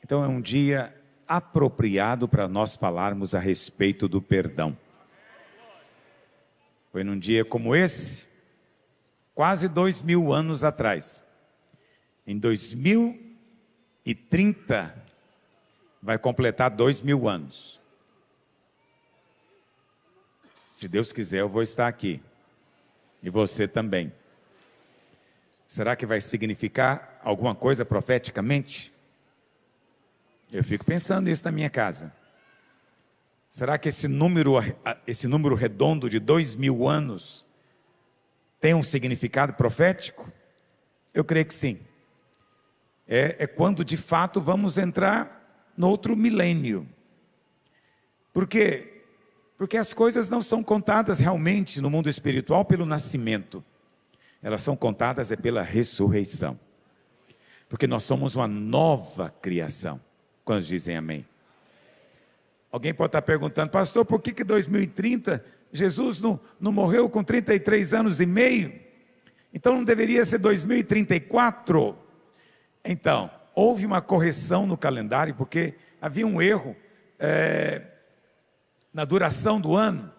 Então é um dia apropriado para nós falarmos a respeito do perdão. Foi num dia como esse, quase 2000 anos atrás. Em 2030, vai completar 2000 anos. Se Deus quiser, eu vou estar aqui. E você também. Será que vai significar alguma coisa profeticamente? Eu fico pensando nisso na minha casa. Será que esse número redondo de 2000 anos tem um significado profético? Eu creio que sim. É quando de fato vamos entrar no outro milênio. Por quê? Porque as coisas não são contadas realmente no mundo espiritual pelo nascimento. Elas são contadas pela ressurreição. Porque nós somos uma nova criação. Quantos dizem amém? Alguém pode estar perguntando, pastor, por que 2030 Jesus não morreu com 33 anos e meio? Então não deveria ser 2034? Então, houve uma correção no calendário, porque havia um erro na duração do ano.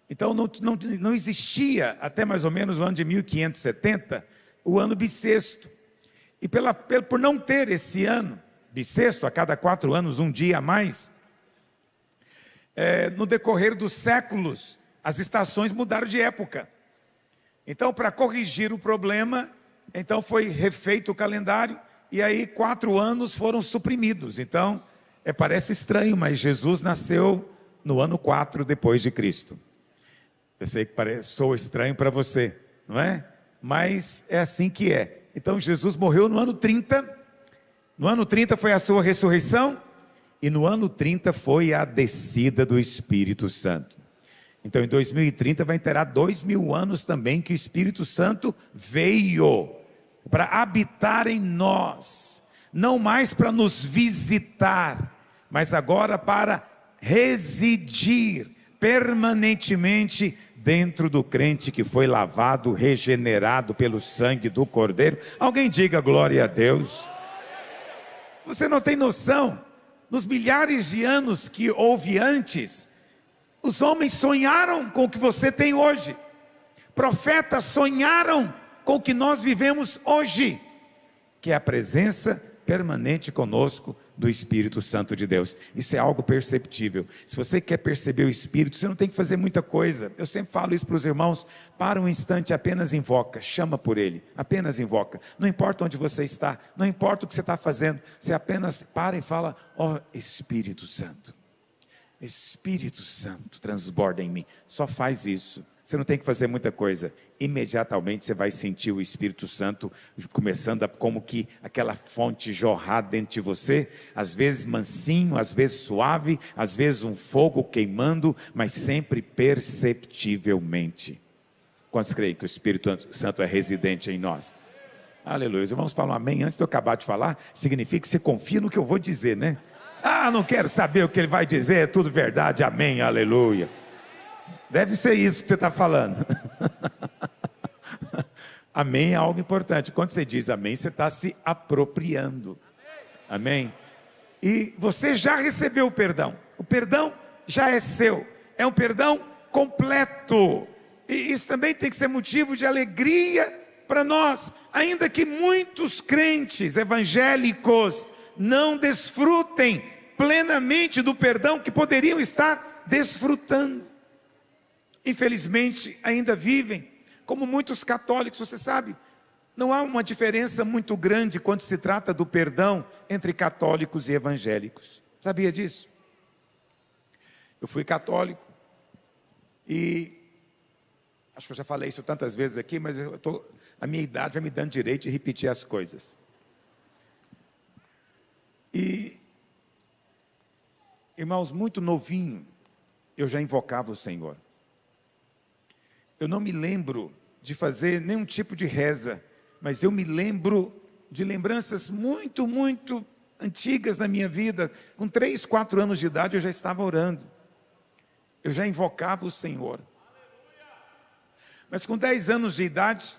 Então não existia, até mais ou menos o ano de 1570, o ano bissexto. E por não ter esse ano bissexto, a cada 4 anos, um dia a mais, no decorrer dos séculos, as estações mudaram de época. Então, para corrigir o problema, então foi refeito o calendário, e aí 4 anos foram suprimidos. Então, parece estranho, mas Jesus nasceu no ano 4 depois de Cristo. Eu sei que soa estranho para você, não é? Mas é assim que é. Então, Jesus morreu no ano 30, no ano 30 foi a sua ressurreição, e no ano 30 foi a descida do Espírito Santo. Então em 2030 vai terá 2000 anos também que o Espírito Santo veio para habitar em nós. Não mais para nos visitar, mas agora para residir permanentemente dentro do crente que foi lavado, regenerado pelo sangue do Cordeiro. Alguém diga glória a Deus. Você não tem noção, nos milhares de anos que houve antes, os homens sonharam com o que você tem hoje. Profetas sonharam com o que nós vivemos hoje, que é a presença permanente conosco do Espírito Santo de Deus. Isso é algo perceptível. Se você quer perceber o Espírito, você não tem que fazer muita coisa. Eu sempre falo isso para os irmãos: para um instante, apenas invoca, chama por Ele, apenas invoca. Não importa onde você está, não importa o que você está fazendo, você apenas para e fala: ó Espírito Santo, Espírito Santo, transborda em mim. Só faz isso. Você não tem que fazer muita coisa. Imediatamente você vai sentir o Espírito Santo começando como que aquela fonte jorrar dentro de você. Às vezes mansinho, às vezes suave, às vezes um fogo queimando, mas sempre perceptivelmente. Quantos creem que o Espírito Santo é residente em nós? Aleluia. Vamos falar um amém. Antes de eu acabar de falar, significa que você confia no que eu vou dizer, né? Ah, não quero saber o que ele vai dizer, é tudo verdade, amém, aleluia. Deve ser isso que você está falando. Amém é algo importante. Quando você diz amém, você está se apropriando. Amém? E você já recebeu o perdão. O perdão já é seu. É um perdão completo. E isso também tem que ser motivo de alegria para nós. Ainda que muitos crentes evangélicos não desfrutem plenamente do perdão que poderiam estar desfrutando. Infelizmente, ainda vivem como muitos católicos. Você sabe, não há uma diferença muito grande quando se trata do perdão entre católicos e evangélicos. Sabia disso? Eu fui católico e acho que eu já falei isso tantas vezes aqui, mas a minha idade vai me dando direito de repetir as coisas. E, irmãos, muito novinho, eu já invocava o Senhor. Eu não me lembro de fazer nenhum tipo de reza, mas eu me lembro de lembranças muito, muito antigas na minha vida. Com 3, 4 anos de idade eu já estava orando. Eu já invocava o Senhor. Mas com 10 anos de idade,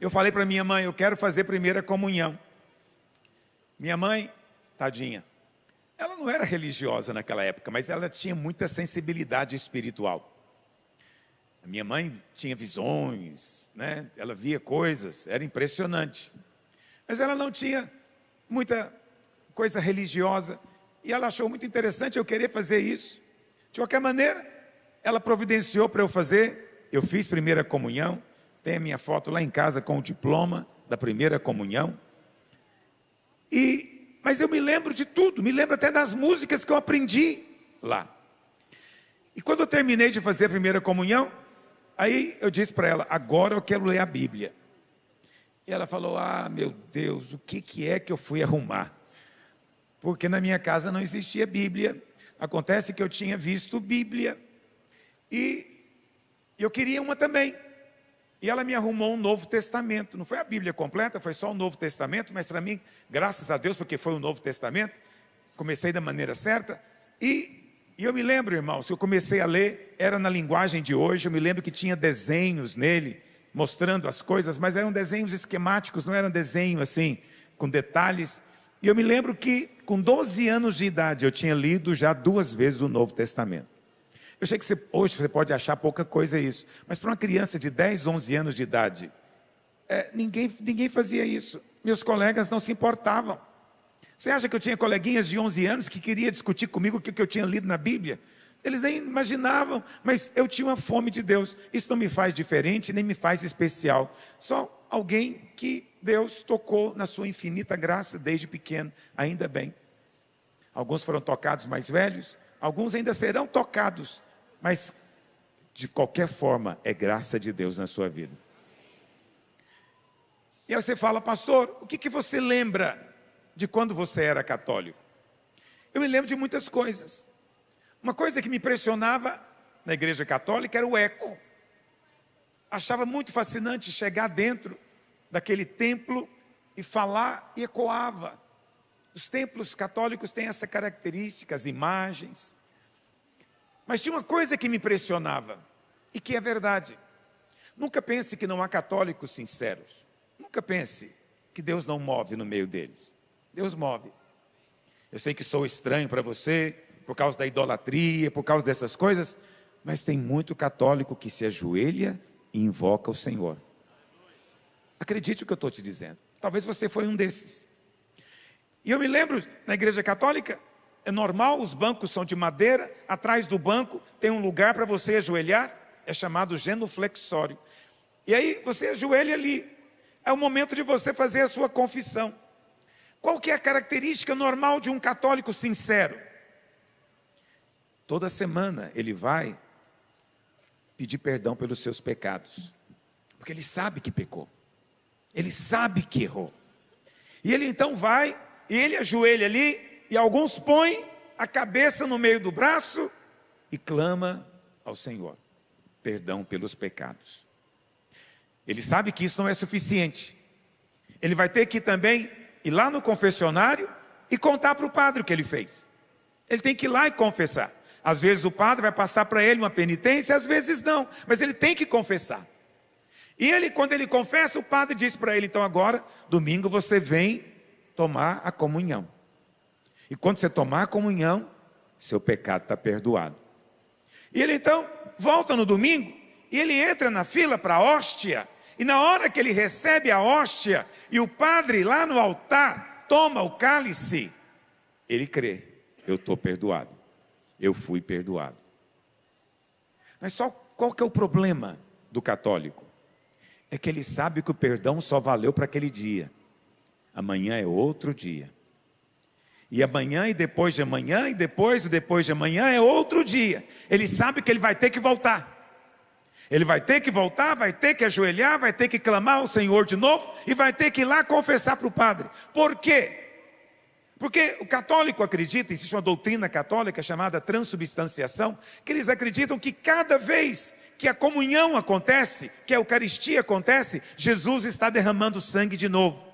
eu falei para minha mãe: eu quero fazer primeira comunhão. Minha mãe, tadinha, Ela não era religiosa naquela época, mas ela tinha muita sensibilidade espiritual. A minha mãe tinha visões, né? Ela via coisas, era impressionante. Mas ela não tinha muita coisa religiosa. E ela achou muito interessante eu querer fazer isso. De qualquer maneira, ela providenciou para eu fazer. Eu fiz primeira comunhão. Tem a minha foto lá em casa com o diploma da primeira comunhão. Mas eu me lembro de tudo, me lembro até das músicas que eu aprendi lá. E quando eu terminei de fazer a primeira comunhão, aí eu disse para ela, agora eu quero ler a Bíblia. E ela falou, meu Deus, o que é que eu fui arrumar? Porque na minha casa não existia Bíblia. Acontece que eu tinha visto Bíblia. E eu queria uma também. E ela me arrumou um Novo Testamento. Não foi a Bíblia completa, foi só o Novo Testamento. Mas para mim, graças a Deus, porque foi o Novo Testamento, comecei da maneira certa. E eu me lembro, irmãos, que eu comecei a ler, era na linguagem de hoje. Eu me lembro que tinha desenhos nele, mostrando as coisas, mas eram desenhos esquemáticos, não eram desenhos assim, com detalhes. E eu me lembro que com 12 anos de idade eu tinha lido já 2 vezes o Novo Testamento. Eu sei que hoje você pode achar pouca coisa isso, mas para uma criança de 10, 11 anos de idade, ninguém fazia isso. Meus colegas não se importavam. Você acha que eu tinha coleguinhas de 11 anos que queriam discutir comigo o que eu tinha lido na Bíblia? Eles nem imaginavam, mas eu tinha uma fome de Deus. Isso não me faz diferente, nem me faz especial. Só alguém que Deus tocou na sua infinita graça desde pequeno, ainda bem. Alguns foram tocados mais velhos, alguns ainda serão tocados, mas de qualquer forma é graça de Deus na sua vida. E aí você fala, pastor, o que você lembra de quando você era católico? Eu me lembro de muitas coisas. Uma coisa que me impressionava na igreja católica era o eco. Achava muito fascinante chegar dentro daquele templo e falar e ecoava. Os templos católicos têm essa característica, as imagens. Mas tinha uma coisa que me impressionava, e que é verdade. Nunca pense que não há católicos sinceros. Nunca pense que Deus não move no meio deles. Deus move. Eu sei que sou estranho para você, por causa da idolatria, por causa dessas coisas, mas tem muito católico que se ajoelha e invoca o Senhor. Acredite no que eu estou te dizendo. Talvez você foi um desses. E eu me lembro, na igreja católica, é normal, os bancos são de madeira, atrás do banco tem um lugar para você ajoelhar, é chamado genuflexório. E aí você ajoelha ali, é o momento de você fazer a sua confissão. Qual que é a característica normal de um católico sincero? Toda semana ele vai pedir perdão pelos seus pecados, porque ele sabe que pecou, ele sabe que errou. E ele então vai, e ele ajoelha ali, e alguns põem a cabeça no meio do braço e clama ao Senhor perdão pelos pecados. Ele sabe que isso não é suficiente. Ele vai ter que também ir lá no confessionário e contar para o padre o que ele fez. Ele tem que ir lá e confessar. Às vezes o padre vai passar para ele uma penitência, às vezes não, mas ele tem que confessar. E ele, quando ele confessa, o padre diz para ele, então agora, domingo você vem tomar a comunhão. E quando você tomar a comunhão, seu pecado está perdoado. E ele então volta no domingo, e ele entra na fila para a hóstia, e na hora que ele recebe a hóstia, e o padre lá no altar toma o cálice, ele crê, eu estou perdoado, eu fui perdoado. Mas só qual que é o problema do católico? É que ele sabe que o perdão só valeu para aquele dia, amanhã é outro dia. E amanhã, e depois de amanhã, e depois de amanhã é outro dia. Ele sabe que ele vai ter que voltar. Ele vai ter que voltar, vai ter que ajoelhar, vai ter que clamar ao Senhor de novo, e vai ter que ir lá confessar para o padre. Por quê? Porque o católico acredita, existe uma doutrina católica chamada transubstanciação, que eles acreditam que cada vez que a comunhão acontece, que a Eucaristia acontece, Jesus está derramando sangue de novo.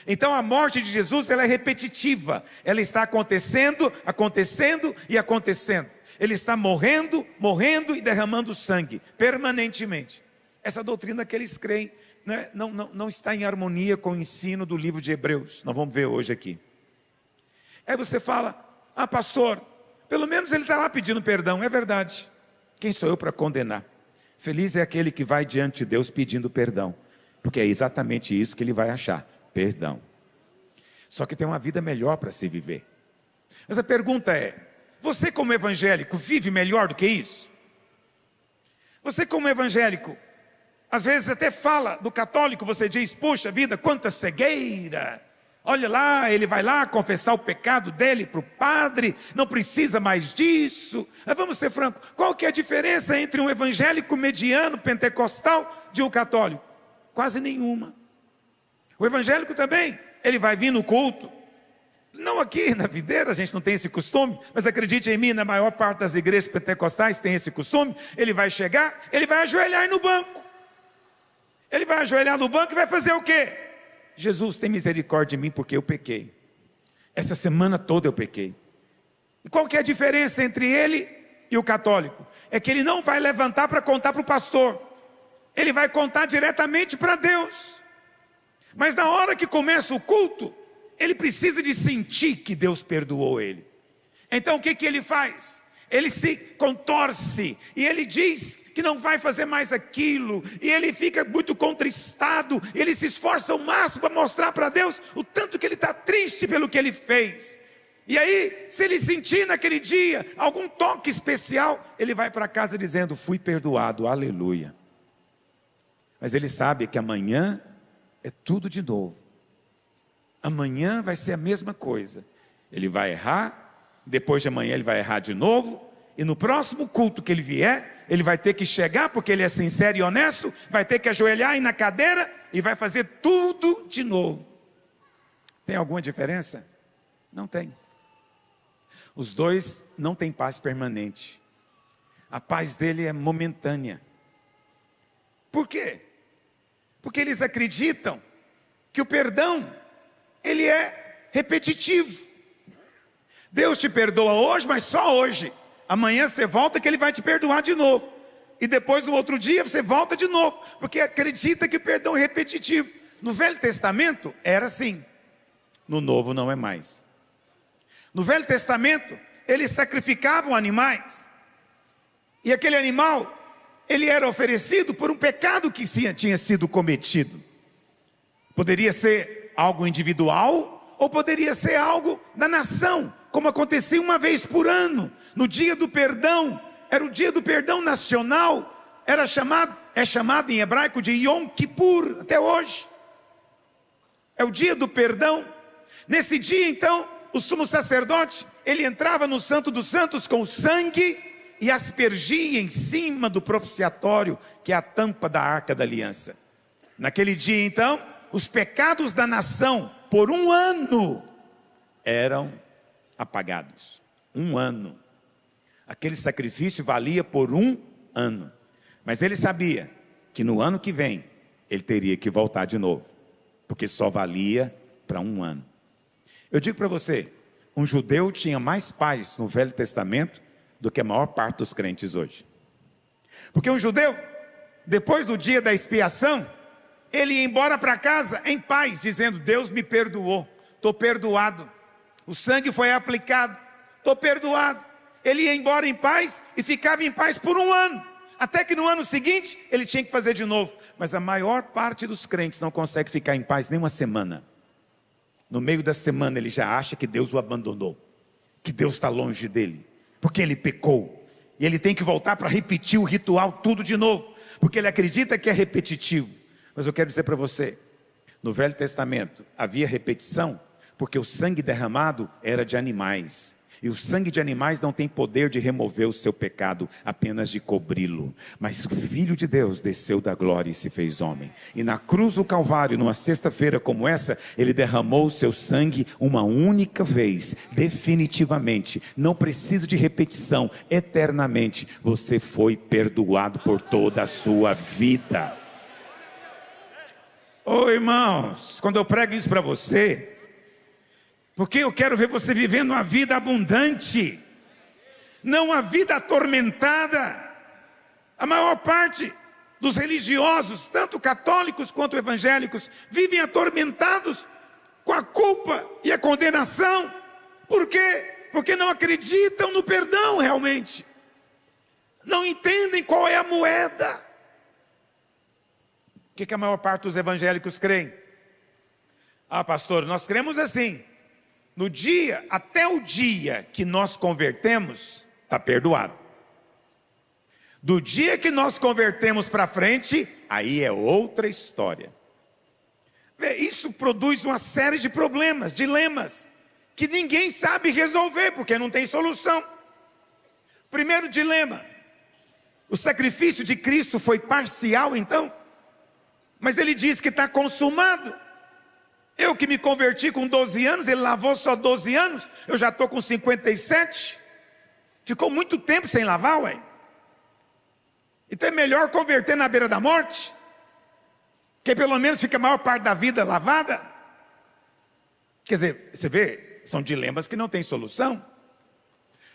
Então a morte de Jesus, ela é repetitiva, ela está acontecendo, acontecendo e acontecendo. Ele está morrendo, morrendo e derramando sangue, permanentemente. Essa doutrina que eles creem, né, não está em harmonia com o ensino do livro de Hebreus. Nós vamos ver hoje aqui. Aí você fala, Ah, pastor, pelo menos ele está lá pedindo perdão. É verdade. Quem sou eu para condenar? Feliz é aquele que vai diante de Deus pedindo perdão, porque é exatamente isso que ele vai achar: perdão. Só que tem uma vida melhor para se viver. Mas a pergunta é: você como evangélico vive melhor do que isso? Você como evangélico, às vezes até fala do católico, você diz: puxa vida, quanta cegueira. Olha lá, ele vai lá confessar o pecado dele para o padre, não precisa mais disso. Mas vamos ser francos, qual que é a diferença entre um evangélico mediano, pentecostal, de um católico? Quase nenhuma. O evangélico também, ele vai vir no culto. Não aqui na Videira, a gente não tem esse costume, mas acredite em mim, na maior parte das igrejas pentecostais tem esse costume. Ele vai chegar, ele vai ajoelhar no banco. Ele vai ajoelhar no banco e vai fazer o quê? Jesus, tem misericórdia de mim porque eu pequei. Essa semana toda eu pequei. E qual que é a diferença entre ele e o católico? É que ele não vai levantar para contar para o pastor. Ele vai contar diretamente para Deus. Mas na hora que começa o culto, ele precisa de sentir que Deus perdoou ele. Então o que ele faz? Ele se contorce, e ele diz que não vai fazer mais aquilo, e ele fica muito contristado, ele se esforça ao máximo para mostrar para Deus o tanto que ele está triste pelo que ele fez. E aí, se ele sentir naquele dia algum toque especial, ele vai para casa dizendo: fui perdoado, aleluia. Mas ele sabe que amanhã é tudo de novo. Amanhã vai ser a mesma coisa. Ele vai errar, depois de amanhã ele vai errar de novo, e no próximo culto que ele vier, ele vai ter que chegar, porque ele é sincero e honesto, vai ter que ajoelhar aí na cadeira, e vai fazer tudo de novo. Tem alguma diferença? Não tem. Os dois não têm paz permanente. A paz dele é momentânea. Por quê? Porque eles acreditam que o perdão, ele é repetitivo. Deus te perdoa hoje, mas só hoje. Amanhã você volta que ele vai te perdoar de novo. E depois no outro dia você volta de novo. Porque acredita que o perdão é repetitivo. No Velho Testamento era assim. No Novo não é mais. No Velho Testamento eles sacrificavam animais. E aquele animal, ele era oferecido por um pecado que tinha sido cometido. Poderia ser algo individual, ou poderia ser algo da nação, como acontecia uma vez por ano, no dia do perdão. Era o dia do perdão nacional, é chamado em hebraico de Yom Kippur, até hoje. É o dia do perdão. Nesse dia então, o sumo sacerdote, ele entrava no Santo dos Santos com o sangue e aspergia em cima do propiciatório, que é a tampa da Arca da Aliança. Naquele dia então, os pecados da nação, por um ano, eram apagados. Um ano. Aquele sacrifício valia por um ano. Mas ele sabia que no ano que vem, ele teria que voltar de novo, porque só valia para um ano. Eu digo para você, um judeu tinha mais paz no Velho Testamento do que a maior parte dos crentes hoje. Porque um judeu, depois do dia da expiação, ele ia embora para casa em paz, dizendo: Deus me perdoou, estou perdoado, o sangue foi aplicado, estou perdoado. Ele ia embora em paz e ficava em paz por um ano, até que no ano seguinte ele tinha que fazer de novo. Mas a maior parte dos crentes não consegue ficar em paz nem uma semana. No meio da semana ele já acha que Deus o abandonou, que Deus está longe dele, porque ele pecou, e ele tem que voltar para repetir o ritual tudo de novo, porque ele acredita que é repetitivo. Mas eu quero dizer para você, no Velho Testamento havia repetição, porque o sangue derramado era de animais, e o sangue de animais não tem poder de remover o seu pecado, apenas de cobri-lo. Mas o Filho de Deus desceu da glória e se fez homem, e na cruz do Calvário, numa sexta-feira como essa, ele derramou o seu sangue uma única vez, definitivamente. Não precisa de repetição, eternamente. Você foi perdoado por toda a sua vida. Ô irmãos, quando eu prego isso para você, porque eu quero ver você vivendo uma vida abundante, não uma vida atormentada. A maior parte dos religiosos, tanto católicos quanto evangélicos, vivem atormentados com a culpa e a condenação. Por quê? Porque não acreditam no perdão realmente. Não entendem qual é a moeda. O que a maior parte dos evangélicos creem? Ah, pastor, nós cremos assim. No dia, até o dia que nós convertemos, está perdoado. Do dia que nós convertemos para frente, aí é outra história. Isso produz uma série de problemas, dilemas, que ninguém sabe resolver, porque não tem solução. Primeiro dilema: o sacrifício de Cristo foi parcial então? Mas ele diz que está consumado. Eu que me converti com 12 anos, ele lavou só 12 anos, eu já estou com 57. Ficou muito tempo sem lavar, ué. Então é melhor converter na beira da morte, que pelo menos fica a maior parte da vida lavada. Quer dizer, você vê, são dilemas que não têm solução.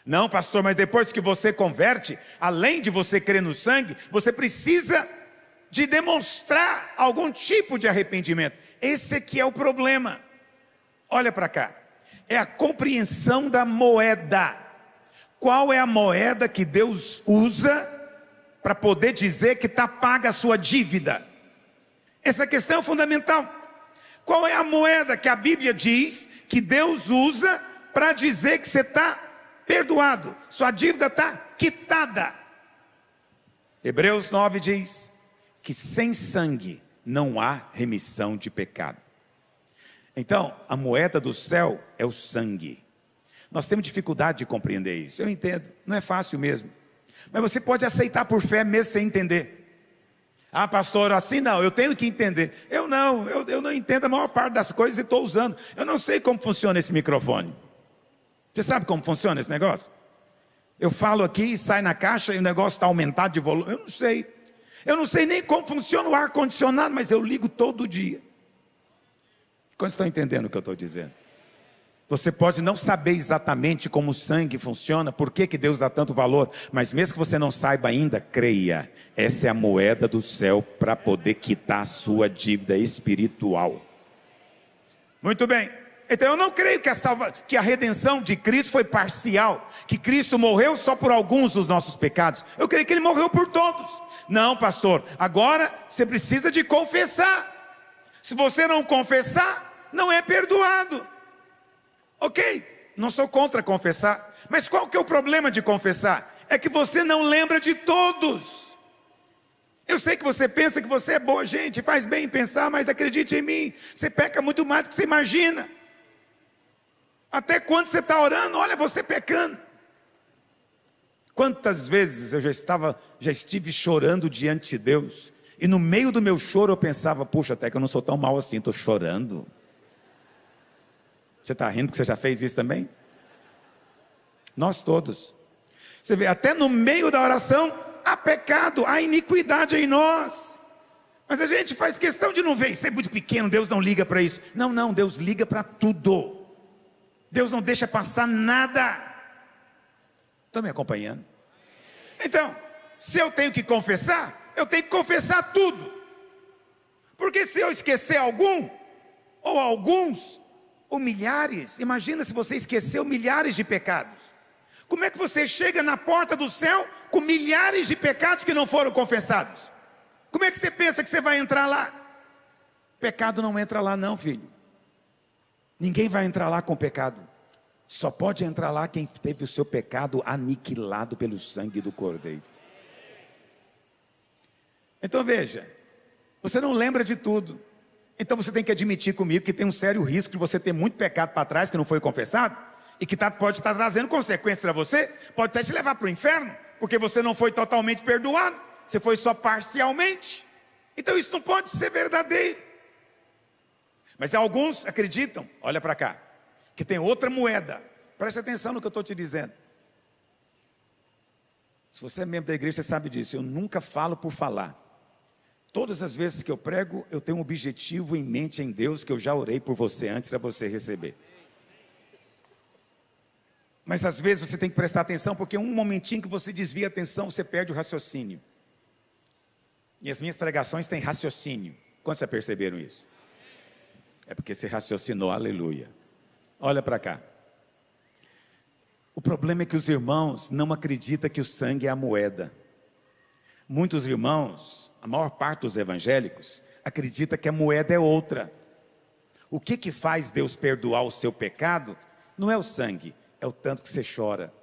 Não, pastor, mas depois que você converte, além de você crer no sangue, você precisa de demonstrar algum tipo de arrependimento. Esse aqui é o problema. Olha para cá. É a compreensão da moeda. Qual é a moeda que Deus usa para poder dizer que está paga a sua dívida? Essa questão é fundamental. Qual é a moeda que a Bíblia diz que Deus usa para dizer que você está perdoado? Sua dívida está quitada. Hebreus 9 diz que sem sangue não há remissão de pecado. Então, a moeda do céu é o sangue. Nós temos dificuldade de compreender isso. Eu entendo, não é fácil mesmo. Mas você pode aceitar por fé mesmo sem entender. Ah, pastor, assim não, eu tenho que entender. Eu não entendo a maior parte das coisas e estou usando. Eu não sei como funciona esse microfone. Você sabe como funciona esse negócio? Eu falo aqui, sai na caixa e o negócio está aumentado de volume. Eu não sei. Eu não sei nem como funciona o ar-condicionado, mas eu ligo todo dia. Quantos estão entendendo o que eu estou dizendo? Você pode não saber exatamente como o sangue funciona, por que Deus dá tanto valor, mas mesmo que você não saiba ainda, creia, essa é a moeda do céu para poder quitar a sua dívida espiritual. Muito bem, então eu não creio que a redenção de Cristo foi parcial, que Cristo morreu só por alguns dos nossos pecados. Eu creio que Ele morreu por todos. Não, pastor, agora você precisa de confessar. Se você não confessar, não é perdoado. Ok, não sou contra confessar, mas qual que é o problema de confessar? É que você não lembra de todos. Eu sei que você pensa que você é boa gente, faz bem em pensar, mas acredite em mim, você peca muito mais do que você imagina. Até quando você está orando, olha você pecando. Quantas vezes eu já estive chorando diante de Deus, e no meio do meu choro eu pensava, puxa, até que eu não sou tão mal assim, estou chorando. Você está rindo que você já fez isso também? Nós todos. Você vê, até no meio da oração, há pecado, há iniquidade em nós. Mas a gente faz questão de não ver, isso é muito pequeno, Deus não liga para isso. Não, Deus liga para tudo. Deus não deixa passar nada. Estão me acompanhando? Então, se eu tenho que confessar, eu tenho que confessar tudo. Porque se eu esquecer algum, ou alguns, ou milhares, imagina se você esqueceu milhares de pecados. Como é que você chega na porta do céu com milhares de pecados que não foram confessados? Como é que você pensa que você vai entrar lá? Pecado não entra lá não, filho. Ninguém vai entrar lá com pecado. Só pode entrar lá quem teve o seu pecado aniquilado pelo sangue do Cordeiro. Então veja, você não lembra de tudo. Então você tem que admitir comigo que tem um sério risco de você ter muito pecado para trás que não foi confessado, e que pode estar trazendo consequências para você, pode até te levar para o inferno, porque você não foi totalmente perdoado, você foi só parcialmente. Então isso não pode ser verdadeiro. Mas alguns acreditam, olha para cá, que tem outra moeda. Preste atenção no que eu estou te dizendo. Se você é membro da igreja, você sabe disso. Eu nunca falo por falar. Todas as vezes que eu prego, eu tenho um objetivo em mente em Deus, que eu já orei por você antes para você receber. Mas às vezes você tem que prestar atenção, porque um momentinho que você desvia a atenção, você perde o raciocínio. E as minhas pregações têm raciocínio. Quantos já perceberam isso? É porque você raciocinou, aleluia. Olha para cá. O problema é que os irmãos não acreditam que o sangue é a moeda. Muitos irmãos, a maior parte dos evangélicos, acredita que a moeda é outra. O que faz Deus perdoar o seu pecado? Não é o sangue, é o tanto que você chora,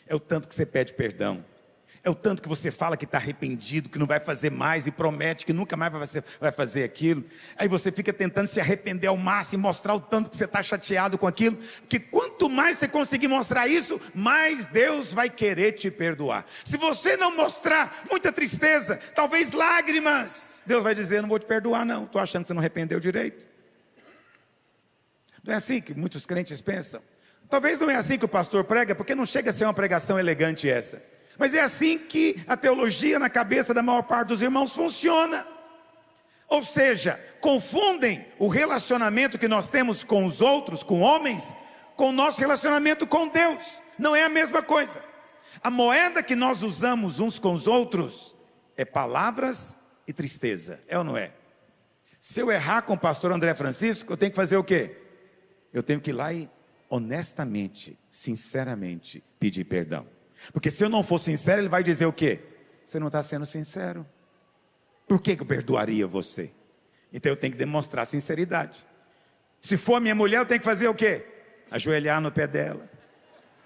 é o tanto que você pede perdão, é o tanto que você fala que está arrependido, que não vai fazer mais e promete que nunca mais vai fazer aquilo. Aí você fica tentando se arrepender ao máximo, mostrar o tanto que você está chateado com aquilo, porque quanto mais você conseguir mostrar isso, mais Deus vai querer te perdoar. Se você não mostrar muita tristeza, talvez lágrimas, Deus vai dizer: não vou te perdoar não, estou achando que você não arrependeu direito. Não é assim que muitos crentes pensam? Talvez não é assim que o pastor prega, porque não chega a ser uma pregação elegante essa. Mas é assim que a teologia na cabeça da maior parte dos irmãos funciona. Ou seja, confundem o relacionamento que nós temos com os outros, com homens, com o nosso relacionamento com Deus. Não é a mesma coisa. A moeda que nós usamos uns com os outros é palavras e tristeza, é ou não é? Se eu errar com o pastor André Francisco, eu tenho que fazer o quê? Eu tenho que ir lá e honestamente, sinceramente, pedir perdão. Porque se eu não for sincero, ele vai dizer o quê? Você não está sendo sincero. Por que eu perdoaria você? Então eu tenho que demonstrar sinceridade. Se for minha mulher, eu tenho que fazer o quê? Ajoelhar no pé dela,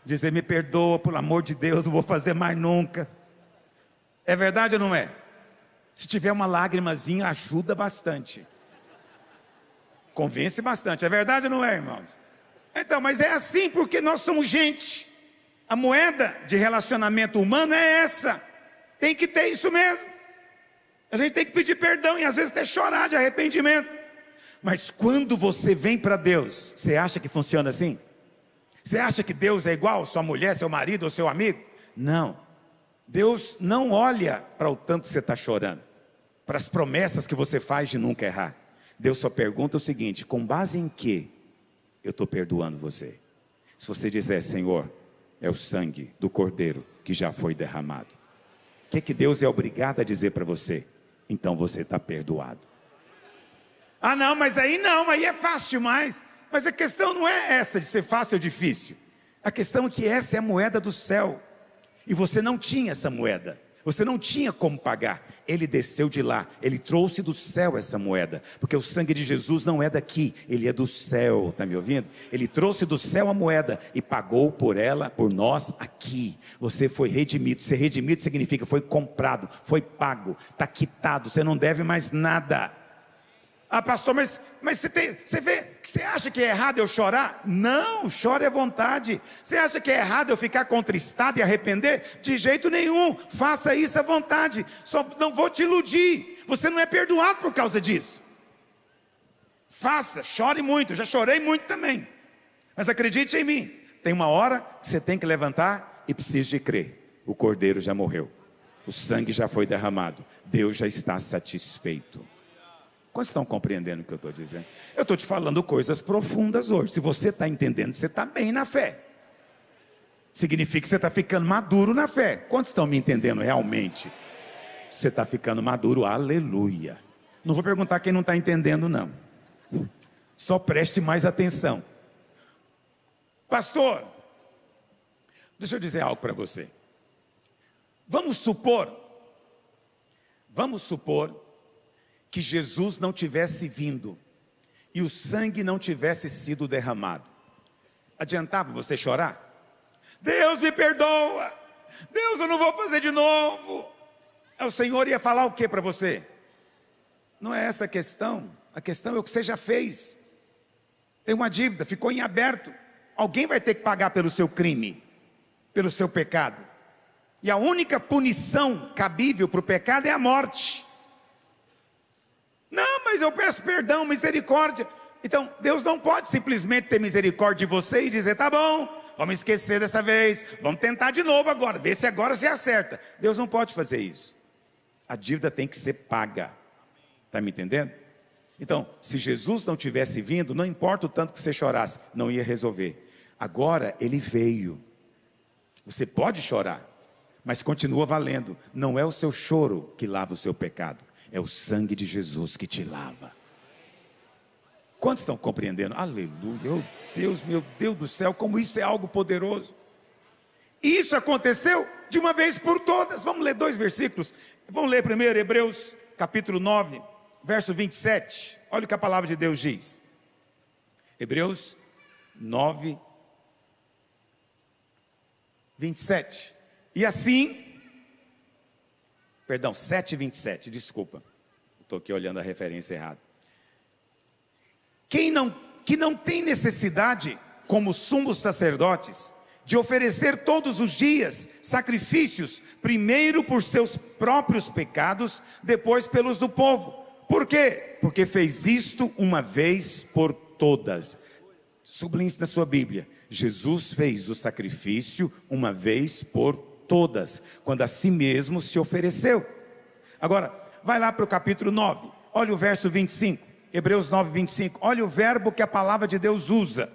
dizer: me perdoa, pelo amor de Deus, não vou fazer mais nunca. É verdade ou não é? Se tiver uma lágrimazinha, ajuda bastante, convence bastante. É verdade ou não é, irmãos? Então, mas é assim porque nós somos gente. A moeda de relacionamento humano é essa. Tem que ter isso mesmo. A gente tem que pedir perdão e às vezes até chorar de arrependimento. Mas quando você vem para Deus, você acha que funciona assim? Você acha que Deus é igual sua mulher, seu marido ou seu amigo? Não. Deus não olha para o tanto que você está chorando, para as promessas que você faz de nunca errar. Deus só pergunta o seguinte: com base em que eu estou perdoando você? Se você disser: Senhor, é o sangue do Cordeiro que já foi derramado. O que Deus é obrigado a dizer para você? Então você está perdoado. Ah não, mas aí não, aí é fácil demais. Mas a questão não é essa de ser fácil ou difícil. A questão é que essa é a moeda do céu. E você não tinha essa moeda. Você não tinha como pagar. Ele desceu de lá, ele trouxe do céu essa moeda, porque o sangue de Jesus não é daqui, ele é do céu. Está me ouvindo? Ele trouxe do céu a moeda e pagou por ela, por nós aqui. Você foi redimido. Ser redimido significa foi comprado, foi pago, está quitado, você não deve mais nada. Ah pastor, mas você acha que é errado eu chorar? Não, chore à vontade. Você acha que é errado eu ficar contristado e arrepender? De jeito nenhum, faça isso à vontade. Só não vou te iludir, você não é perdoado por causa disso. Faça, chore muito, já chorei muito também. Mas acredite em mim, tem uma hora que você tem que levantar e precisa de crer. O Cordeiro já morreu, o sangue já foi derramado, Deus já está satisfeito. Quantos estão compreendendo o que eu estou dizendo? Eu estou te falando coisas profundas hoje. Se você está entendendo, você está bem na fé. Significa que você está ficando maduro na fé. Quantos estão me entendendo realmente? Você está ficando maduro, aleluia. Não vou perguntar quem não está entendendo não. Só preste mais atenção. Pastor, deixa eu dizer algo para você. Vamos supor que Jesus não tivesse vindo e o sangue não tivesse sido derramado. Adiantava você chorar? Deus me perdoa, Deus, eu não vou fazer de novo. O Senhor ia falar o que para você? Não é essa a questão é o que você já fez. Tem uma dívida, ficou em aberto. Alguém vai ter que pagar pelo seu crime, pelo seu pecado. E a única punição cabível para o pecado é a morte. Não, mas eu peço perdão, misericórdia. Então, Deus não pode simplesmente ter misericórdia de você e dizer: tá bom, vamos esquecer dessa vez, vamos tentar de novo agora, ver se agora se acerta. Deus não pode fazer isso. A dívida tem que ser paga. Está me entendendo? Então, se Jesus não tivesse vindo, não importa o tanto que você chorasse, não ia resolver. Agora, Ele veio. Você pode chorar, mas continua valendo. Não é o seu choro que lava o seu pecado. É o sangue de Jesus que te lava. Quantos estão compreendendo? Aleluia, oh Deus, meu Deus do céu, como isso é algo poderoso. E isso aconteceu de uma vez por todas. Vamos ler 2 versículos. Vamos ler primeiro Hebreus capítulo 9, verso 27. Olha o que a palavra de Deus diz. Hebreus 9, 27. E assim, perdão, 7, 27, desculpa. Estou aqui olhando a referência errada. Que não tem necessidade, como sumos sacerdotes, de oferecer todos os dias sacrifícios, primeiro por seus próprios pecados, depois pelos do povo. Por quê? Porque fez isto uma vez por todas. Sublinhe na sua Bíblia. Jesus fez o sacrifício uma vez por todas, quando a si mesmo se ofereceu. Agora, vai lá para o capítulo 9, olha o verso 25, Hebreus 9, 25, olha o verbo que a palavra de Deus usa.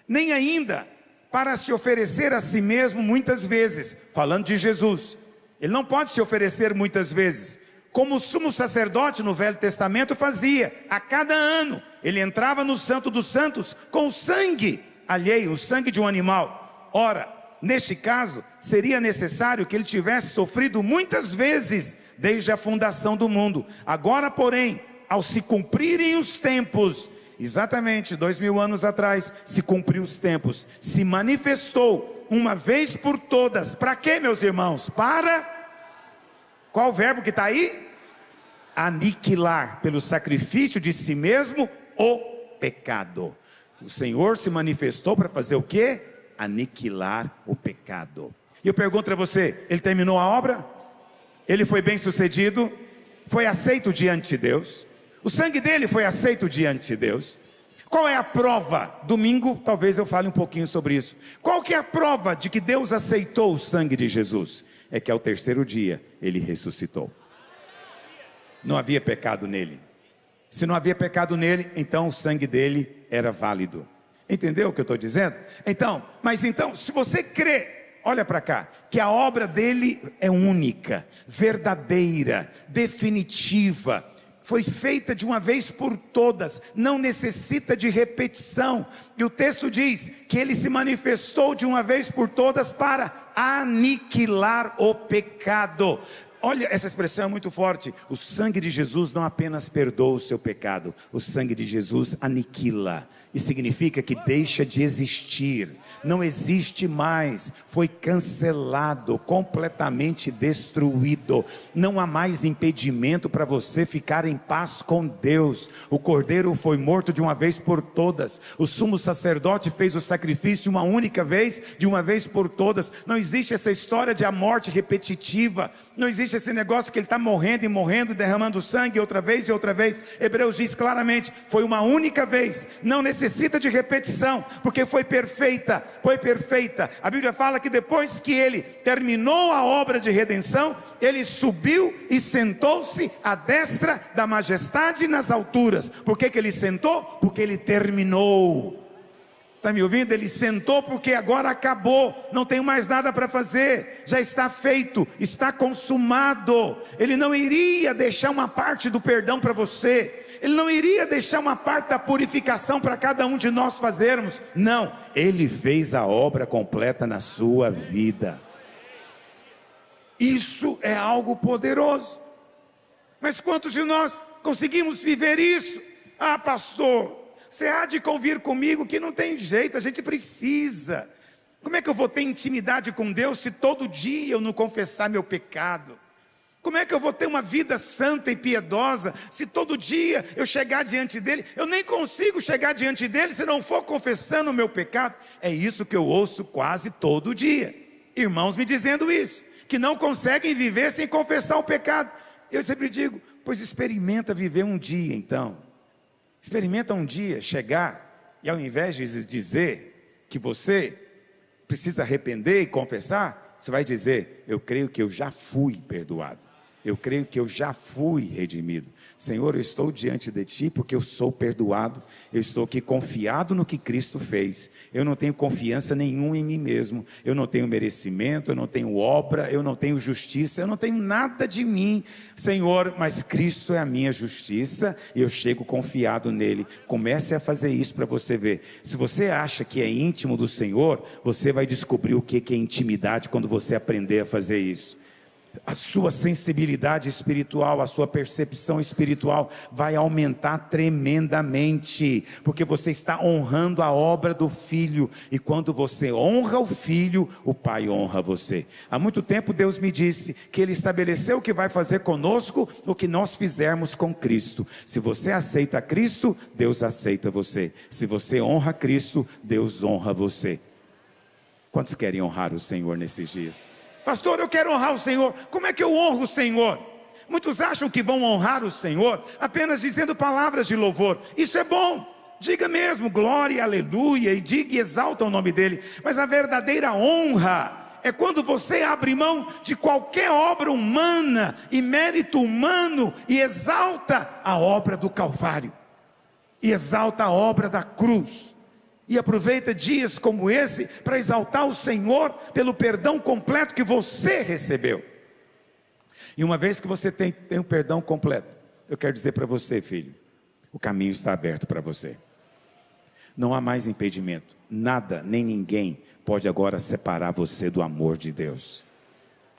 Nem ainda para se oferecer a si mesmo muitas vezes, falando de Jesus, ele não pode se oferecer muitas vezes, como o sumo sacerdote no Velho Testamento fazia, a cada ano, ele entrava no Santo dos Santos com o sangue alheio, o sangue de um animal. Ora, neste caso, seria necessário que ele tivesse sofrido muitas vezes, desde a fundação do mundo. Agora, porém, ao se cumprirem os tempos, exatamente 2000 anos atrás, se cumpriu os tempos, se manifestou uma vez por todas. Para quê, meus irmãos? Para... Qual o verbo que está aí? Aniquilar, pelo sacrifício de si mesmo, o pecado. O Senhor se manifestou para fazer o quê? Aniquilar o pecado. E eu pergunto para você, ele terminou a obra? Ele foi bem sucedido? Foi aceito diante de Deus? O sangue dele foi aceito diante de Deus? Qual é a prova? Domingo talvez eu fale um pouquinho sobre isso. Qual que é a prova de que Deus aceitou o sangue de Jesus? É que ao terceiro dia ele ressuscitou. Não havia pecado nele. Se não havia pecado nele, então o sangue dele era válido. Entendeu o que eu estou dizendo? Então, se você crê, olha para cá, que a obra dele é única, verdadeira, definitiva, foi feita de uma vez por todas, não necessita de repetição. E o texto diz que ele se manifestou de uma vez por todas para aniquilar o pecado. Olha, essa expressão é muito forte. O sangue de Jesus não apenas perdoa o seu pecado, o sangue de Jesus aniquila. E significa que deixa de existir, não existe mais, foi cancelado, completamente destruído. Não há mais impedimento para você ficar em paz com Deus. O cordeiro foi morto de uma vez por todas. O sumo sacerdote fez o sacrifício uma única vez, de uma vez por todas. Não existe essa história de a morte repetitiva. Não existe esse negócio que ele está morrendo e morrendo, derramando sangue outra vez e outra vez. Hebreus diz claramente, foi uma única vez, não necessita de repetição, porque foi perfeita. A Bíblia fala que depois que ele terminou a obra de redenção, ele subiu e sentou-se à destra da majestade nas alturas. Por que ele sentou? Porque ele terminou. Está me ouvindo? Ele sentou porque agora acabou, não tem mais nada para fazer, já está feito, está consumado. Ele não iria deixar uma parte do perdão para você, ele não iria deixar uma parte da purificação para cada um de nós fazermos. Não, ele fez a obra completa na sua vida. Isso é algo poderoso. Mas quantos de nós conseguimos viver isso? Ah, pastor, você há de convir comigo que não tem jeito, a gente precisa. Como é que eu vou ter intimidade com Deus se todo dia eu não confessar meu pecado? Como é que eu vou ter uma vida santa e piedosa se todo dia eu chegar diante dele? Eu nem consigo chegar diante dele se não for confessando o meu pecado. É isso que eu ouço quase todo dia, irmãos me dizendo isso, que não conseguem viver sem confessar o pecado. Eu sempre digo, pois experimenta viver um dia então. Experimenta um dia chegar e ao invés de dizer que você precisa arrepender e confessar, você vai dizer, eu creio que eu já fui perdoado. Eu creio que eu já fui redimido. Senhor, eu estou diante de Ti porque eu sou perdoado. Eu estou aqui confiado no que Cristo fez. Eu não tenho confiança nenhuma em mim mesmo. Eu não tenho merecimento, eu não tenho obra, eu não tenho justiça, eu não tenho nada de mim, Senhor, mas Cristo é a minha justiça e eu chego confiado nele. Comece a fazer isso para você ver. Se você acha que é íntimo do Senhor, você vai descobrir o que é intimidade quando você aprender a fazer isso. A sua sensibilidade espiritual, a sua percepção espiritual vai aumentar tremendamente, porque você está honrando a obra do Filho, e quando você honra o Filho, o Pai honra você. Há muito tempo Deus me disse que Ele estabeleceu o que vai fazer conosco, o que nós fizermos com Cristo. Se você aceita Cristo, Deus aceita você. Se você honra Cristo, Deus honra você. Quantos querem honrar o Senhor nesses dias? Pastor, eu quero honrar o Senhor. Como é que eu honro o Senhor? Muitos acham que vão honrar o Senhor apenas dizendo palavras de louvor. Isso é bom. Diga mesmo glória, aleluia, e diga e exalta o nome dele. Mas a verdadeira honra é quando você abre mão de qualquer obra humana e mérito humano e exalta a obra do Calvário, e exalta a obra da cruz. E aproveita dias como esse para exaltar o Senhor pelo perdão completo que você recebeu. E uma vez que você tem o perdão completo, eu quero dizer para você, filho, o caminho está aberto para você. Não há mais impedimento. Nada, nem ninguém pode agora separar você do amor de Deus.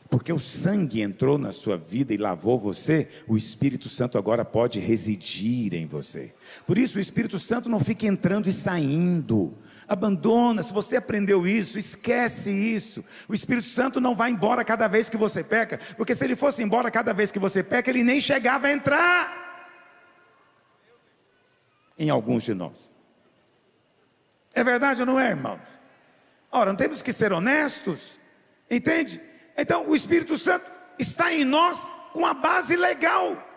Porque o sangue entrou na sua vida e lavou você, o Espírito Santo agora pode residir em você. Por isso o Espírito Santo não fica entrando e saindo. Abandona, se você aprendeu isso, esquece isso. O Espírito Santo não vai embora cada vez que você peca, porque se ele fosse embora cada vez que você peca, ele nem chegava a entrar em alguns de nós. É verdade ou não é, irmãos? Ora, não temos que ser honestos, entende? Então o Espírito Santo está em nós com a base legal.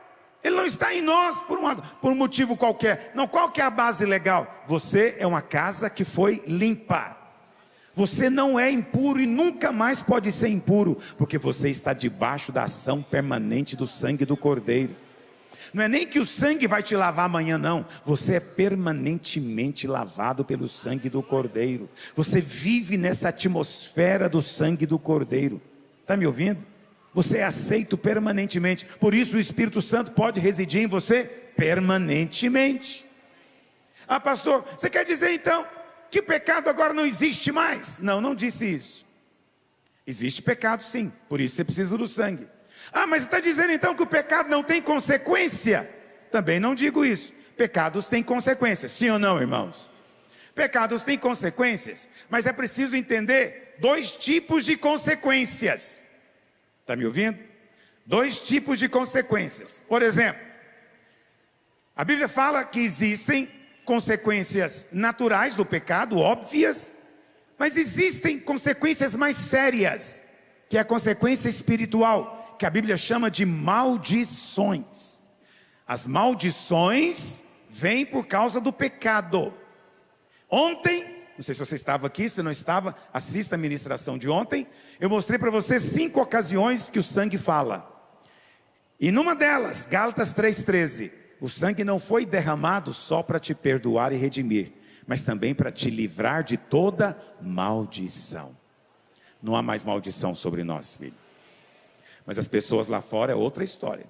Ele não está em nós por um motivo qualquer. Não, qual que é a base legal? Você é uma casa que foi limpa. Você não é impuro e nunca mais pode ser impuro, porque você está debaixo da ação permanente do sangue do Cordeiro. Não é nem que o sangue vai te lavar amanhã, não. Você é permanentemente lavado pelo sangue do Cordeiro. Você vive nessa atmosfera do sangue do Cordeiro. Está me ouvindo? Você é aceito permanentemente. Por isso o Espírito Santo pode residir em você permanentemente. Ah, pastor, você quer dizer então que pecado agora não existe mais? Não, não disse isso. Existe pecado sim, por isso você precisa do sangue. Ah, mas você está dizendo então que o pecado não tem consequência? Também não digo isso. Pecados têm consequências, sim ou não, irmãos? Pecados têm consequências, mas é preciso entender dois tipos de consequências. Está me ouvindo? Dois tipos de consequências. Por exemplo, a Bíblia fala que existem consequências naturais do pecado, óbvias, mas existem consequências mais sérias, que é a consequência espiritual, que a Bíblia chama de maldições. As vêm por causa do pecado. Ontem, não sei se você estava aqui, se não estava, assista a ministração de ontem. Eu mostrei para você 5 ocasiões que o sangue fala. E numa delas, Gálatas 3,13, o sangue não foi derramado só para te perdoar e redimir, mas também para te livrar de toda maldição. Não há mais maldição sobre nós, filho. Mas as pessoas lá fora é outra história.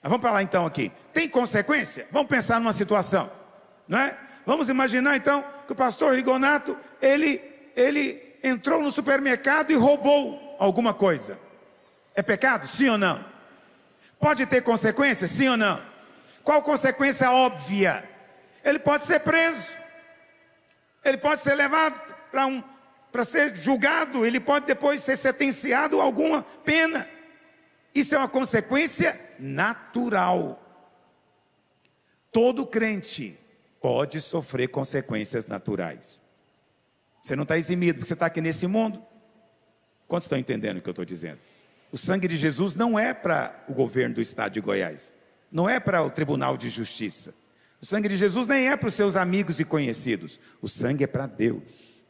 Mas vamos falar então aqui. Tem consequência? Vamos pensar numa situação, não é? Vamos imaginar então que o pastor Rigonato, ele entrou no supermercado e roubou alguma coisa. É pecado? Sim ou não? Pode ter consequência? Sim ou não? Qual consequência óbvia? Ele pode ser preso. Ele pode ser levado para ser julgado. Ele pode depois ser sentenciado a alguma pena. Isso é uma consequência natural. Todo crente pode sofrer consequências naturais. Você não está eximido, porque você está aqui nesse mundo. Quantos estão entendendo o que eu estou dizendo? O sangue de Jesus não é para o governo do estado de Goiás. Não é para o Tribunal de Justiça. O sangue de Jesus nem é para os seus amigos e conhecidos. O sangue é para Deus.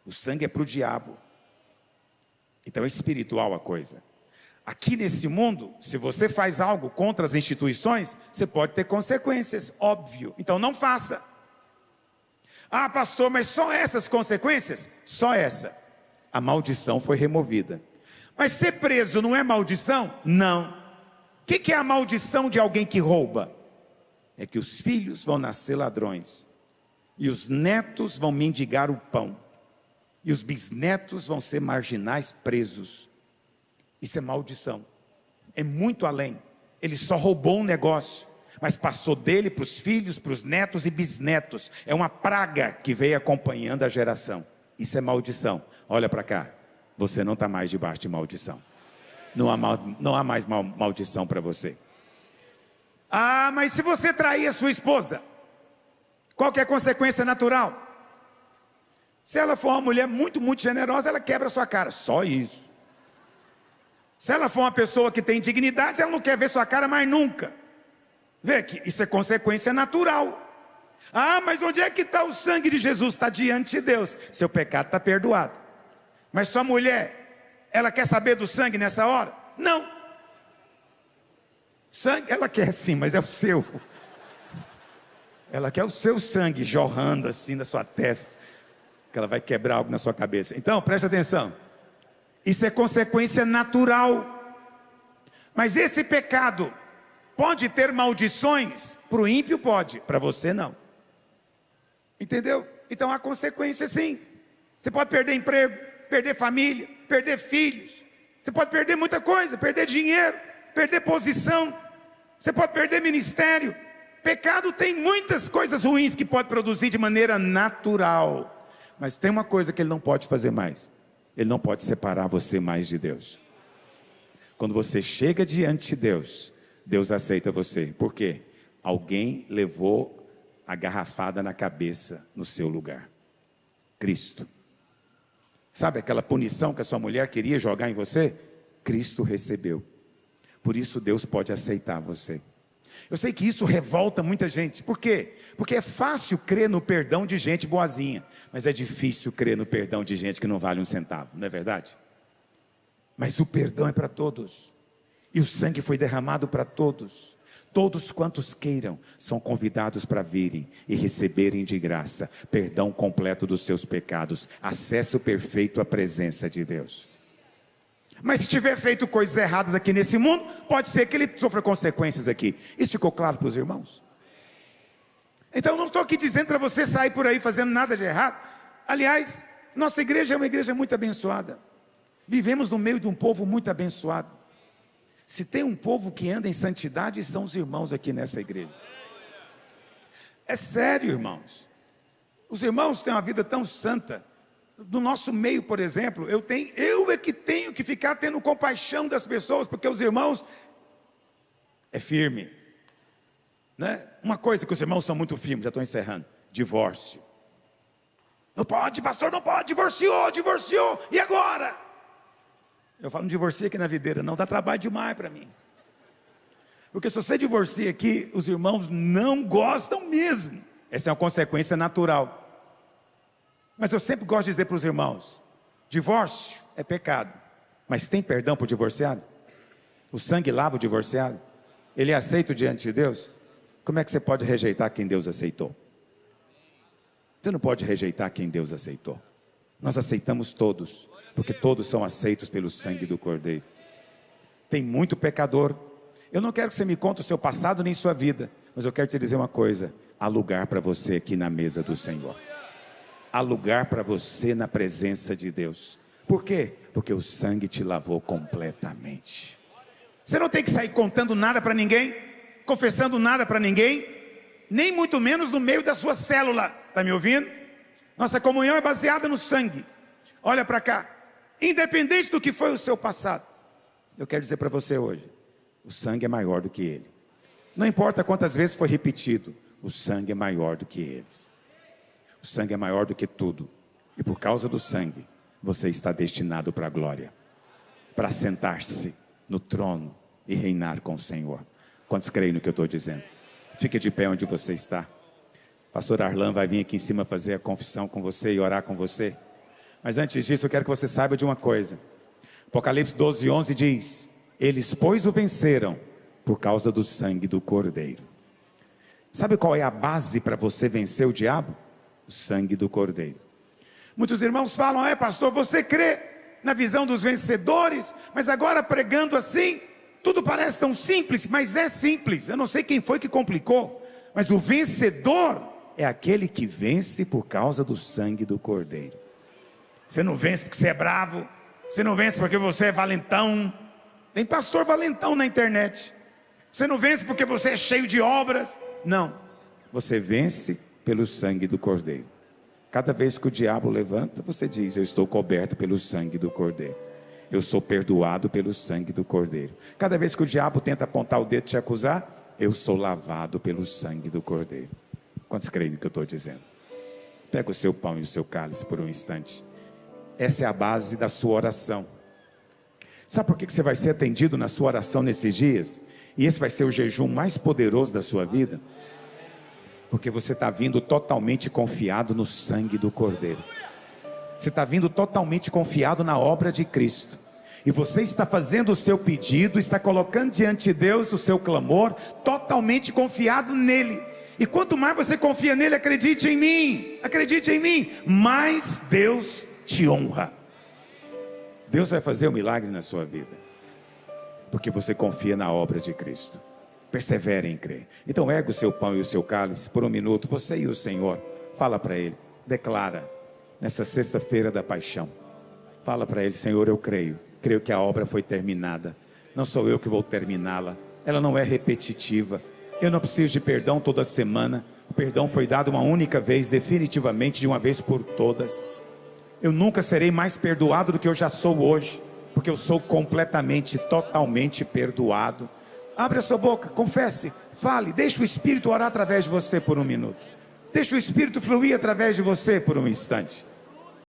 O sangue é para o diabo. Então é espiritual a coisa. Aqui nesse mundo, se você faz algo contra as instituições, você pode ter consequências, óbvio. Então não faça. Ah, pastor, mas só essas consequências? Só essa. A maldição foi removida. Mas ser preso não é maldição? Não. O que é a maldição de alguém que rouba? É que os filhos vão nascer ladrões, e os netos vão mendigar o pão, e os bisnetos vão ser marginais presos. Isso é maldição. É muito além. Ele só roubou um negócio, mas passou dele para os filhos, para os netos e bisnetos. É uma praga que veio acompanhando a geração. Isso é maldição. Olha para cá. Você não está mais debaixo de maldição. Não há mais maldição para você. Ah, mas se você trair a sua esposa, qual que é a consequência natural? Se ela for uma mulher muito, muito generosa, ela quebra a sua cara. Só isso. Se ela for uma pessoa que tem dignidade, ela não quer ver sua cara mais nunca. Vê que isso é consequência natural. Ah, mas onde é que está o sangue de Jesus? Está diante de Deus. Seu pecado está perdoado. Mas sua mulher, ela quer saber do sangue nessa hora? Não. Sangue, ela quer sim, mas é o seu. Ela quer o seu sangue jorrando assim na sua testa, que ela vai quebrar algo na sua cabeça. Então, preste atenção. Isso é consequência natural. Mas esse pecado pode ter maldições? Para o ímpio pode, para você não. Entendeu? Então há consequência sim. Você pode perder emprego, perder família, perder filhos. Você pode perder muita coisa, perder dinheiro, perder posição. Você pode perder ministério. Pecado tem muitas coisas ruins que pode produzir de maneira natural. Mas tem uma coisa que ele não pode fazer mais. Ele não pode separar você mais de Deus. Quando você chega diante de Deus, Deus aceita você. Por quê? Alguém levou a garrafada na cabeça no seu lugar. Cristo. Sabe aquela punição que a sua mulher queria jogar em você? Cristo recebeu. Por isso Deus pode aceitar você. Eu sei que isso revolta muita gente. Por quê? Porque é fácil crer no perdão de gente boazinha, mas é difícil crer no perdão de gente que não vale um centavo, não é verdade? Mas o perdão é para todos, e o sangue foi derramado para todos. Todos quantos queiram são convidados para virem e receberem de graça perdão completo dos seus pecados, acesso perfeito à presença de Deus. Mas se tiver feito coisas erradas aqui nesse mundo, pode ser que ele sofra consequências aqui. Isso ficou claro para os irmãos? Então não estou aqui dizendo para você sair por aí fazendo nada de errado. Aliás, nossa igreja é uma igreja muito abençoada. Vivemos no meio de um povo muito abençoado. Se tem um povo que anda em santidade, são os irmãos aqui nessa igreja. É sério, irmãos. Os irmãos têm uma vida tão santa. No nosso meio, por exemplo, eu é que tenho que ficar tendo compaixão das pessoas, porque os irmãos é firme, né? Uma coisa que os irmãos são muito firmes, já estou encerrando: divórcio. Não pode, pastor, não pode, divorciou, e agora? Eu falo, não divorcia aqui na videira, não, dá trabalho demais para mim. Porque se você divorcia aqui, os irmãos não gostam mesmo. Essa é uma consequência natural. Mas eu sempre gosto de dizer para os irmãos: divórcio é pecado, mas tem perdão para o divorciado? O sangue lava o divorciado? Ele é aceito diante de Deus? Como é que você pode rejeitar quem Deus aceitou? Você não pode rejeitar quem Deus aceitou. Nós aceitamos todos, porque todos são aceitos pelo sangue do Cordeiro. Tem muito pecador. Eu não quero que você me conte o seu passado nem sua vida, mas eu quero te dizer uma coisa: há lugar para você aqui na mesa do Senhor. Há lugar para você na presença de Deus. Por quê? Porque o sangue te lavou completamente. Você não tem que sair contando nada para ninguém, confessando nada para ninguém, nem muito menos no meio da sua célula. Está me ouvindo? Nossa comunhão é baseada no sangue. Olha para cá. Independente do que foi o seu passado, eu quero dizer para você hoje: o sangue é maior do que ele. Não importa quantas vezes foi repetido, o sangue é maior do que eles. O sangue é maior do que tudo. E por causa do sangue, você está destinado para a glória, para sentar-se no trono e reinar com o Senhor. Quantos creem no que eu estou dizendo? Fique de pé onde você está. Pastor Arlan vai vir aqui em cima fazer a confissão com você e orar com você. Mas antes disso, eu quero que você saiba de uma coisa. Apocalipse 12:11 diz Eles, pois, o venceram por causa do sangue do Cordeiro. Sabe qual é a base para você vencer o diabo? O sangue do Cordeiro. Muitos irmãos falam: pastor, você crê na visão dos vencedores, mas agora pregando assim, tudo parece tão simples. Mas é simples. Eu não sei quem foi que complicou, mas o vencedor é aquele que vence por causa do sangue do Cordeiro. Você não vence porque você é bravo, você não vence porque você é valentão. Tem pastor valentão na internet. Você não vence porque você é cheio de obras. Não, você vence pelo sangue do Cordeiro. Cada vez que o diabo levanta, você diz: eu estou coberto pelo sangue do Cordeiro, eu sou perdoado pelo sangue do Cordeiro. Cada vez que o diabo tenta apontar o dedo e te acusar, eu sou lavado pelo sangue do Cordeiro. Quantos creem no que eu estou dizendo? Pega o seu pão e o seu cálice por um instante. Essa é a base da sua oração. Sabe por que você vai ser atendido na sua oração nesses dias? E esse vai ser o jejum mais poderoso da sua vida? Porque você está vindo totalmente confiado no sangue do Cordeiro. Você está vindo totalmente confiado na obra de Cristo. E você está fazendo o seu pedido, está colocando diante de Deus o seu clamor, totalmente confiado nele. E quanto mais você confia nele, acredite em mim, mais Deus te honra. Deus vai fazer um milagre na sua vida, porque você confia na obra de Cristo. Persevere em crer. Então ergue o seu pão e o seu cálice por um minuto, você e o Senhor. Fala para Ele, declara nessa sexta-feira da paixão. Fala para Ele: Senhor, eu creio que a obra foi terminada. Não sou eu que vou terminá-la. Ela não é repetitiva. Eu não preciso de perdão toda semana. O perdão foi dado uma única vez, definitivamente, de uma vez por todas. Eu nunca serei mais perdoado do que eu já sou hoje, porque eu sou completamente, totalmente perdoado. Abre a sua boca, confesse, fale, deixe o Espírito orar através de você por um minuto. Deixe o Espírito fluir através de você por um instante.